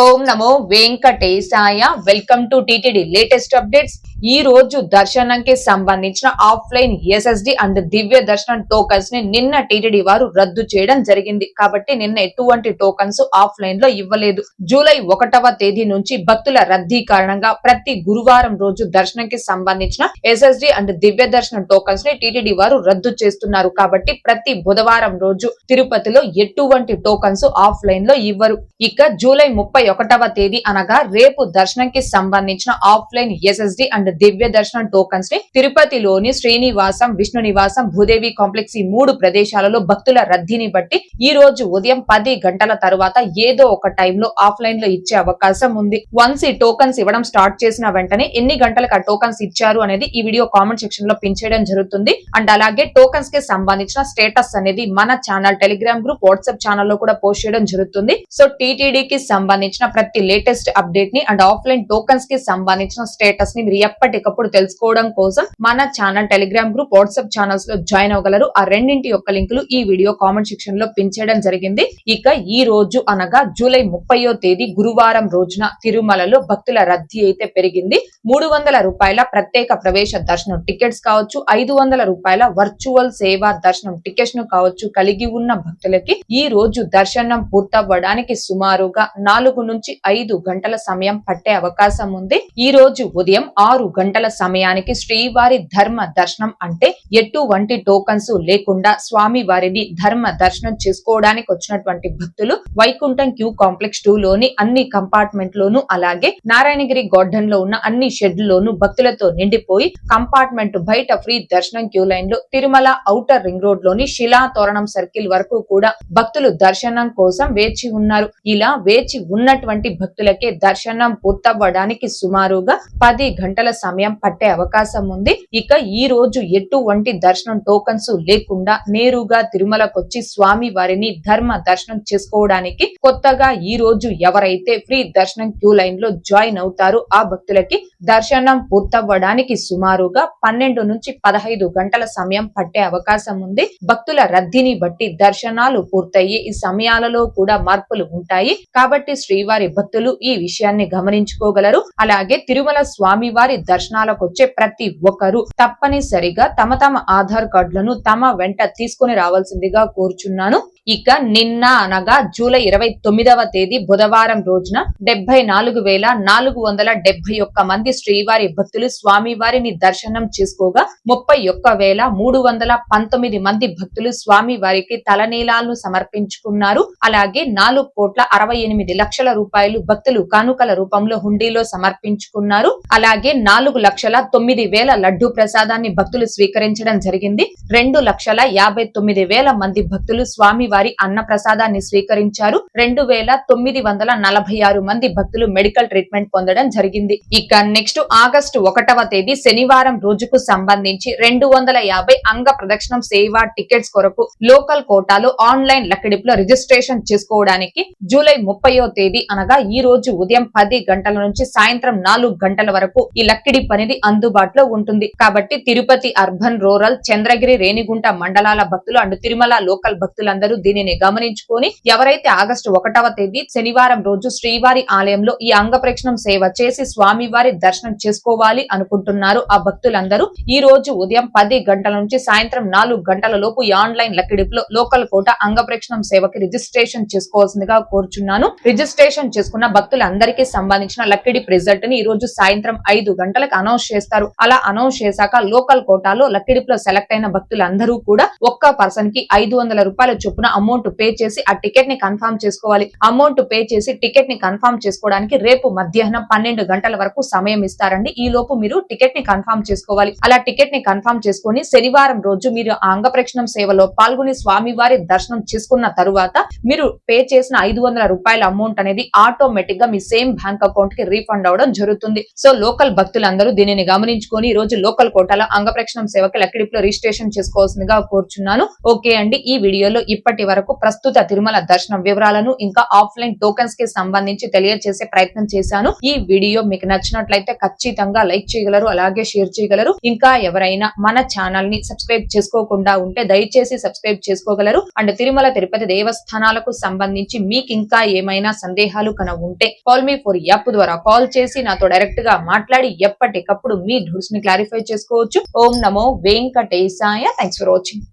Om Namo Venkatesaya. Welcome to TTD latest updates. ఈ రోజు దర్శనంకి సంబంధించిన ఆఫ్లైన్ ఎస్ఎస్డి అండ్ దివ్య దర్శనం టోకన్స్ ని నిన్న టిటిడి వారు రద్దు చేయడం జరిగింది. కాబట్టి నిన్న ఎటువంటి టోకన్స్ ఆఫ్లైన్ లో ఇవ్వలేదు. జూలై 1వ తేదీ నుంచి భక్తుల రద్దీ కారణంగా ప్రతి గురువారం రోజు దర్శనంకి సంబంధించిన ఎస్ఎస్డి అండ్ దివ్య దర్శనం టోకన్స్ ని టిటిడి వారు రద్దు చేస్తున్నారు. కాబట్టి ప్రతి బుధవారం రోజు తిరుపతిలో ఎటువంటి టోకన్స్ ఆఫ్లైన్ లో ఇవ్వరు. ఇక జూలై 31వ తేదీ అనగా రేపు దర్శనంకి సంబంధించిన ఆఫ్లైన్ ఎస్ఎస్డి అండ్ దివ్య దర్శనం టోకన్స్ ని తిరుపతిలోని శ్రీనివాసం, విష్ణు నివాసం, భూదేవి కాంప్లెక్స్ ఈ 3 ప్రదేశాలలో భక్తుల రద్దీని బట్టి ఈ రోజు ఉదయం 10 గంటల తర్వాత ఏదో ఒక టైంలో ఆఫ్లైన్ లో ఇచ్చే అవకాశం ఉంది. వన్స్ ఈ టోకన్స్ ఇవ్వడం స్టార్ట్ చేసిన వెంటనే ఎన్ని గంటలకు ఆ టోకన్స్ ఇచ్చారు అనేది ఈ వీడియో కామెంట్ సెక్షన్ లో పిన్ చేయడం జరుగుతుంది. అండ్ అలాగే టోకన్స్ కి సంబంధించిన స్టేటస్ అనేది మన ఛానల్ టెలిగ్రామ్ గ్రూప్, వాట్సాప్ ఛానల్లో కూడా పోస్ట్ చేయడం జరుగుతుంది. సో టీటీడీకి సంబంధించిన ప్రతి లేటెస్ట్ అప్డేట్ ని అండ్ ఆఫ్లైన్ టోకన్స్ కి సంబంధించిన స్టేటస్ ని మీరు ఎప్పటికప్పుడు తెలుసుకోవడం కోసం మన channel Telegram group, WhatsApp channels లో జాయిన్ అవ్వగలరు. ఆ రెండింటి యొక్క లింకులు ఈ వీడియో కామెంట్ సెక్షన్ లో పిన్ చేయడం జరిగింది. ఇక ఈ రోజు అనగా జూలై 30వ తేదీ గురువారం రోజున తిరుమలలో భక్తుల రద్దీ అయితే పెరిగింది. 300 రూపాయల ప్రత్యేక ప్రవేశ దర్శనం టికెట్స్ కావచ్చు, 500 రూపాయల వర్చువల్ సేవా దర్శనం టికెట్స్ ను కావచ్చు కలిగి ఉన్న భక్తులకి ఈ రోజు దర్శనం పూర్తవ్వడానికి సుమారుగా 4 నుంచి 5 గంటల సమయం పట్టే అవకాశం ఉంది. ఈ రోజు ఉదయం 6 గంటల సమయానికి శ్రీవారి ధర్మ దర్శనం అంటే ఎటువంటి టోకన్స్ లేకుండా స్వామి వారిని ధర్మ దర్శనం చేసుకోవడానికి వచ్చినటువంటి భక్తులు వైకుంఠం క్యూ కాంప్లెక్స్ 2 లోని అన్ని కంపార్ట్మెంట్ లోను, అలాగే నారాయణగిరి గార్డెన్ లో ఉన్న అన్ని షెడ్లలోను భక్తులతో నిండిపోయి కంపార్ట్మెంట్ బయట ఫ్రీ దర్శనం క్యూ లైన్ లో తిరుమల ఔటర్ రింగ్ రోడ్ లోని శిలా తోరణం సర్కిల్ వరకు కూడా భక్తులు దర్శనం కోసం వేచి ఉన్నారు. ఇలా వేచి ఉన్నటువంటి భక్తులకే దర్శనం పూర్తవ్వడానికి సుమారుగా 10 గంటల సమయం పట్టే అవకాశం ఉంది. ఇక ఈ రోజు ఎటువంటి దర్శనం టోకన్స్ లేకుండా నేరుగా తిరుమలకొచ్చి స్వామి వారిని ధర్మ దర్శనం చేసుకోవడానికి కొత్తగా ఈ రోజు ఎవరైతే ఫ్రీ దర్శనం క్యూ లైన్ లో జాయిన్ అవుతారో ఆ భక్తులకి దర్శనం పూర్తవ్వడానికి సుమారుగా 12 నుంచి 15 గంటల సమయం పట్టే అవకాశం ఉంది. భక్తుల రద్దీని బట్టి దర్శనాలు పూర్తయ్యే ఈ సమయాలలో కూడా మార్పులు ఉంటాయి. కాబట్టి శ్రీవారి భక్తులు ఈ విషయాన్ని గమనించుకోగలరు. అలాగే తిరుమల స్వామి వారి దర్శనాలకు వచ్చే ప్రతి ఒక్కరూ తప్పనిసరిగా తమ ఆధార్ కార్డులను తమ వెంట తీసుకుని రావాల్సిందిగా కోరుచున్నాను. ఇక నిన్న అనగా జూలై 29వ తేదీ బుధవారం రోజున 74,471 మంది శ్రీవారి భక్తులు స్వామి వారిని దర్శనం చేసుకోగా 31,319 మంది భక్తులు స్వామి వారికి తలనీలాలను సమర్పించుకున్నారు. అలాగే 4,68,00,000 రూపాయలు భక్తులు కానుకల రూపంలో హుండీలో సమర్పించుకున్నారు. అలాగే 4,09,000 లడ్డూ ప్రసాదాన్ని భక్తులు స్వీకరించడం జరిగింది. 2,59,000 మంది భక్తులు స్వామి వారి అన్న ప్రసాదాన్ని స్వీకరించారు. 2,946 మంది భక్తులు మెడికల్ ట్రీట్మెంట్ పొందడం జరిగింది. ఇక నెక్స్ట్ ఆగస్టు 1వ తేదీ శనివారం రోజుకు సంబంధించి 250 అంగ ప్రదక్షిణం సేవా టికెట్స్ కొరకు లోకల్ కోటాలో ఆన్లైన్ లక్కడిపులో రిజిస్ట్రేషన్ చేసుకోవడానికి జూలై 30వ తేదీ అనగా ఈ రోజు ఉదయం 10 గంటల నుంచి సాయంత్రం 4 గంటల వరకు ఈ లక్కిడిప్ అనేది అందుబాటులో ఉంటుంది. కాబట్టి తిరుపతి అర్బన్, రూరల్, చంద్రగిరి, రేణిగుంట మండలాల భక్తులు అండ్ తిరుమల లోకల్ భక్తులందరూ దీనిని గమనించుకొని ఎవరైతే ఆగస్టు 1వ తేదీ శనివారం రోజు శ్రీవారి ఆలయంలో ఈ అంగ ప్రదక్షిణం సేవ చేసి స్వామి వారి దర్శనం చేసుకోవాలి అనుకుంటున్నారు ఆ భక్తులందరూ ఈ రోజు ఉదయం 10 గంటల నుంచి సాయంత్రం 4 గంటల లోపు ఈ ఆన్లైన్ లక్కిడిప్ లో లోకల్ కోట అంగ ప్రదక్షిణం సేవకి రిజిస్ట్రేషన్ చేసుకోవాల్సిందిగా కోరుచున్నాను. రిజిస్ట్రేషన్ చేసుకున్న భక్తులందరికీ సంబంధించిన లక్కిడిప్ రిజల్ట్ ని ఈ రోజు సాయంత్రం 5 గంటలకు అనౌన్స్ చేస్తారు. అలా అనౌన్స్ చేశాక లోకల్ కోటాలో లక్కిడిప్ లో సెలెక్ట్ అయిన భక్తులందరూ కూడా ఒక్క పర్సన్ కి 500 రూపాయల చొప్పున అమౌంట్ పే చేసి ఆ టికెట్ ని కన్ఫర్మ్ చేసుకోవాలి. అమౌంట్ పే చేసి టికెట్ ని కన్ఫర్మ్ చేసుకోవడానికి రేపు మధ్యాహ్నం 12 గంటల వరకు సమయం ఇస్తారండి. ఈ లోపు మీరు టికెట్ ని కన్ఫర్మ్ చేసుకోవాలి. అలా టికెట్ ని కన్ఫర్మ్ చేసుకుని శనివారం రోజు మీరు ఆ అంగ ప్రదక్షిణం సేవలో పాల్గొని స్వామి వారి దర్శనం చేసుకున్న తరువాత మీరు పే చేసిన 500 రూపాయల అమౌంట్ అనేది ఆటోమేటిక్ గా మీ సేమ్ బ్యాంక్ అకౌంట్ కి రీఫండ్ అవడం జరుగుతుంది. సో లోకల్ భక్తులందరూ దీనిని గమనించుకొని ఈ రోజు లోకల్ కోటాలో అంగ ప్రదక్షిణం సేవకి లక్కిడిప్ లో రిజిస్ట్రేషన్ చేసుకోవాల్సిందిగా కోరుచున్నాను. ఓకే అండి, ఈ వీడియోలో ఇప్పటి ఇప్పటి వరకు ప్రస్తుత తిరుమల దర్శనం వివరాలను ఇంకా ఆఫ్లైన్ టోకెన్స్ కి సంబంధించి తెలియజేసే ప్రయత్నం చేశాను. ఈ వీడియో మీకు నచ్చినట్లయితే ఖచ్చితంగా లైక్ చేయగలరు, అలాగే షేర్ చేయగలరు. ఇంకా ఎవరైనా మన ఛానల్ ని సబ్స్క్రైబ్ చేసుకోకుండా ఉంటే దయచేసి సబ్స్క్రైబ్ చేసుకోగలరు. అండ్ తిరుమల తిరుపతి దేవస్థానాలకు సంబంధించి మీకు ఇంకా ఏమైనా సందేహాలు ఉంటే కాల్ మీ ఫర్ యాప్ ద్వారా కాల్ చేసి నాతో డైరెక్ట్ గా మాట్లాడి ఎప్పటికప్పుడు మీ డౌట్స్ ని క్లారిఫై చేసుకోవచ్చు. ఓం నమో వెంకటేశాయ. Thanks for watching.